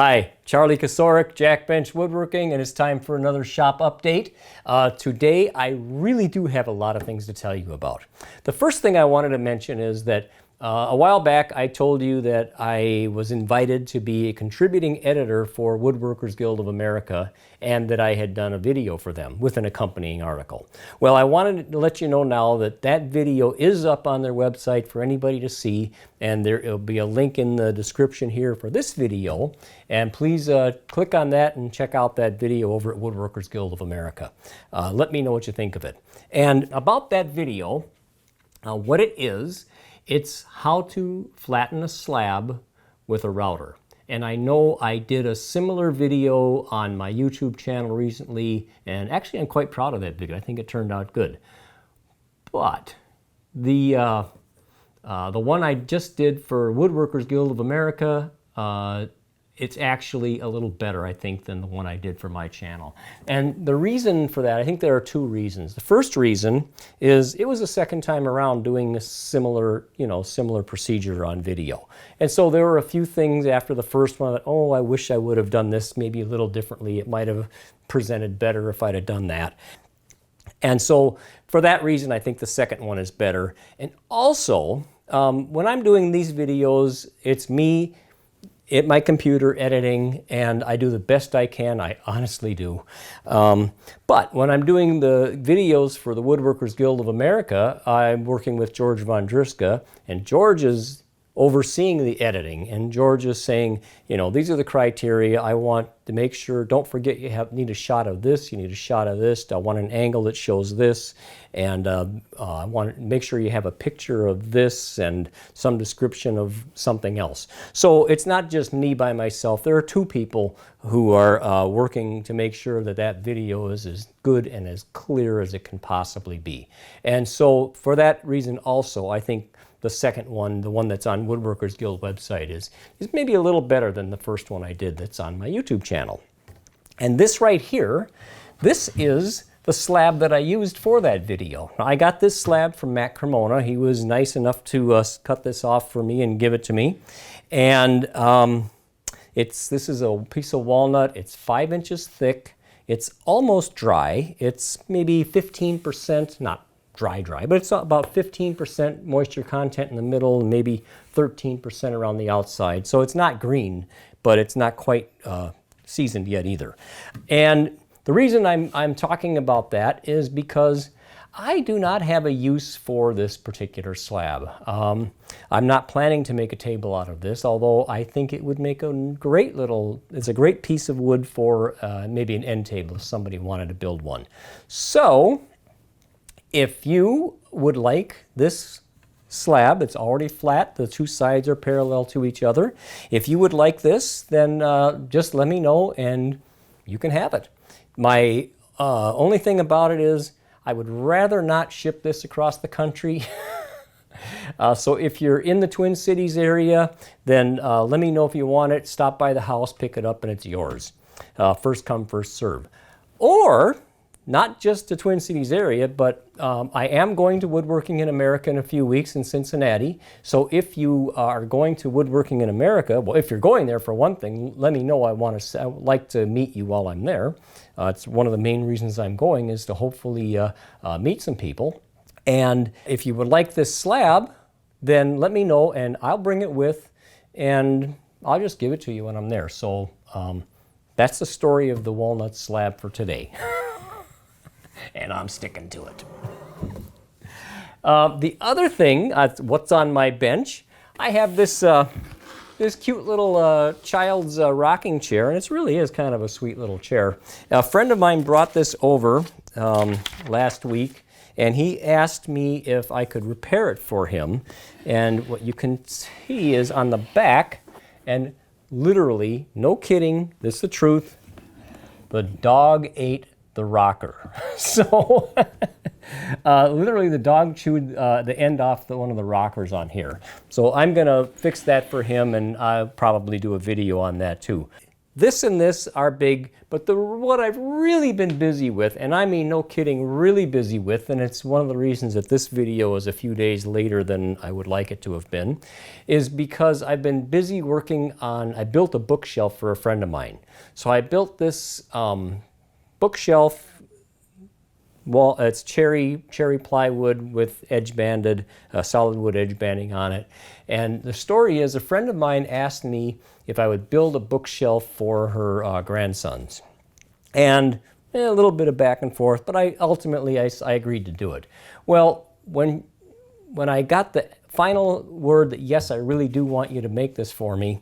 Hi, Charlie Kosorek, Jack Bench Woodworking, and it's time for another shop update. Today, I really do have a lot of things to tell you about. The first thing I wanted to mention is that a while back, I told you that I was invited to be a contributing editor for Woodworkers Guild of America and that I had done a video for them with an accompanying article. Well, I wanted to let you know now that that video is up on their website for anybody to see, and there'll be a link in the description here for this video. And please click on that and check out that video over at Woodworkers Guild of America. Let me know what you think of it. And about that video, what it is, it's how to flatten a slab with a router. And I know I did a similar video on my YouTube channel recently, and actually I'm quite proud of that video. I think it turned out good. But the one I just did for Woodworkers Guild of America, it's actually a little better, I think, than the one I did for my channel. And the reason for that, I think there are two reasons. The first reason is it was the second time around doing a similar procedure on video. And so there were a few things after the first one that, oh, I wish I would have done this maybe a little differently. It might have presented better if I'd have done that. And so for that reason, I think the second one is better. And also, when I'm doing these videos, it's me at my computer editing, and I do the best I can. I honestly do. But when I'm doing the videos for the Woodworkers Guild of America, I'm working with George Von Driska, and George is overseeing the editing, and George is saying, you know, these are the criteria. I want to make sure, don't forget you need a shot of this, you need a shot of this, I want an angle that shows this, and I want to make sure you have a picture of this and some description of something else. So it's not just me by myself. There are two people who are working to make sure that that video is as good and as clear as it can possibly be. And so for that reason also, I think the second one, the one that's on Woodworkers Guild website, is maybe a little better than the first one I did that's on my YouTube channel. And this right here, this is the slab that I used for that video. I got this slab from Matt Cremona. He was nice enough to cut this off for me and give it to me. And this is a piece of walnut. It's 5 inches thick. It's almost dry. It's maybe 15%, not dry, but it's about 15% moisture content in the middle and maybe 13% around the outside. So it's not green, but it's not quite seasoned yet either. And the reason I'm talking about that is because I do not have a use for this particular slab. I'm not planning to make a table out of this, although I think it would make it's a great piece of wood for maybe an end table if somebody wanted to build one. So if you would like this slab, it's already flat, the two sides are parallel to each other. If you would like this, then just let me know and you can have it. My only thing about it is I would rather not ship this across the country. So if you're in the Twin Cities area, then let me know if you want it. Stop by the house, pick it up, and it's yours. First come, first serve. Or not just the Twin Cities area, but I am going to Woodworking in America in a few weeks in Cincinnati. So if you are going to Woodworking in America, well, if you're going there for one thing, let me know. I would like to meet you while I'm there. It's one of the main reasons I'm going is to hopefully meet some people. And if you would like this slab, then let me know and I'll bring it with, and I'll just give it to you when I'm there. So that's the story of the walnut slab for today. And I'm sticking to it. The other thing, what's on my bench, I have this cute little child's rocking chair, and it really is kind of a sweet little chair. A friend of mine brought this over last week, and he asked me if I could repair it for him. And what you can see is on the back, and literally, no kidding, this is the truth, the dog ate the rocker. So literally the dog chewed the end off one of the rockers on here. So I'm gonna fix that for him, and I'll probably do a video on that too. This and this are big, but what I've really been busy with, and I mean no kidding, really busy with, and it's one of the reasons that this video is a few days later than I would like it to have been, is because I've been busy working on, I built a bookshelf for a friend of mine. So I built this bookshelf. Well, it's cherry plywood with edge banded, solid wood edge banding on it. And the story is a friend of mine asked me if I would build a bookshelf for her grandsons. And a little bit of back and forth, but I agreed to do it. Well, when I got the final word that yes, I really do want you to make this for me,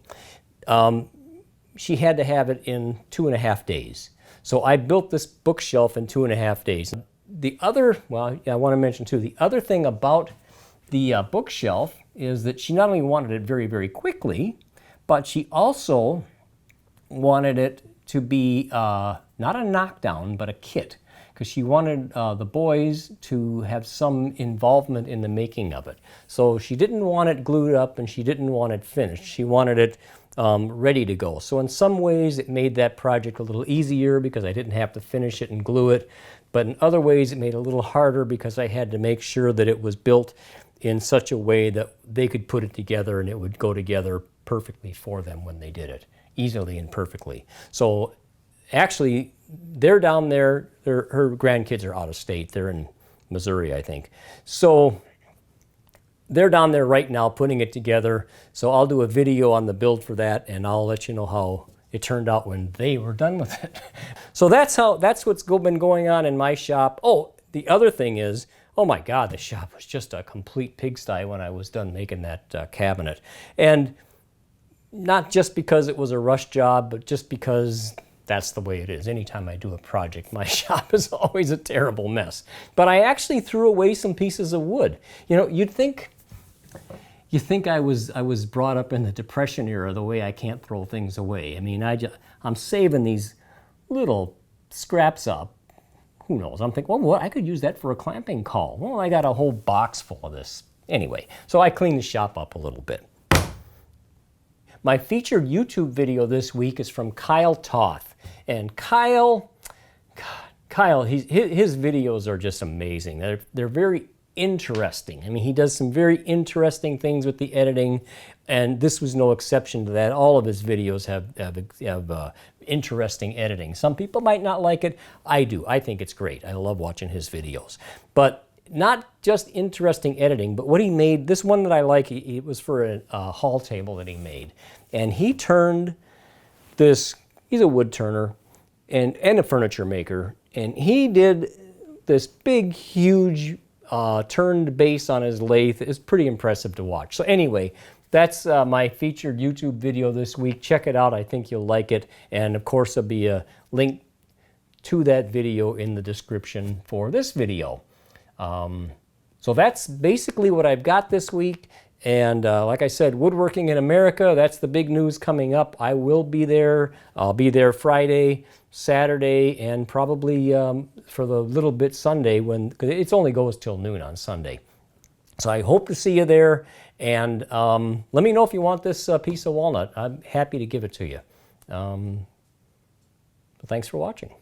she had to have it in 2.5 days. So I built this bookshelf in 2.5 days. The other, well, I want to mention too, the other thing about the bookshelf is that she not only wanted it very, very quickly, but she also wanted it to be not a knockdown, but a kit, because she wanted the boys to have some involvement in the making of it. So she didn't want it glued up and she didn't want it finished. She wanted it ready to go. So in some ways it made that project a little easier because I didn't have to finish it and glue it. But in other ways it made it a little harder because I had to make sure that it was built in such a way that they could put it together and it would go together perfectly for them when they did it, easily and perfectly. So actually, they're down there, her grandkids are out of state. They're in Missouri, I think. So they're down there right now putting it together. So I'll do a video on the build for that and I'll let you know how it turned out when they were done with it. So that's what's been going on in my shop. Oh, the other thing is, oh my God, the shop was just a complete pigsty when I was done making that cabinet. And not just because it was a rush job, but just because that's the way it is. Anytime I do a project, my shop is always a terrible mess. But I actually threw away some pieces of wood. You know, you think I was brought up in the Depression era the way I can't throw things away. I mean, I'm saving these little scraps up. Who knows? I'm thinking, well, what? I could use that for a clamping call. Well, I got a whole box full of this. Anyway, so I cleaned the shop up a little bit. My featured YouTube video this week is from Kyle Toth. And Kyle, his videos are just amazing. They're very interesting. I mean, he does some very interesting things with the editing, and this was no exception to that. All of his videos have interesting editing. Some people might not like it. I do. I think it's great. I love watching his videos. But not just interesting editing, but what he made, this one that I like, it was for a hall table that he made. And he turned this, he's a wood turner and a furniture maker, and he did this big, huge turned base on his lathe. It's pretty impressive to watch. So anyway, that's my featured YouTube video this week. Check it out. I think you'll like it. And of course, there'll be a link to that video in the description for this video. So that's basically what I've got this week. And like I said, Woodworking in America, that's the big news coming up. I will be there. I'll be there Friday, Saturday, and probably for the little bit Sunday, because it only goes till noon on Sunday. So I hope to see you there. And let me know if you want this piece of walnut. I'm happy to give it to you. Thanks for watching.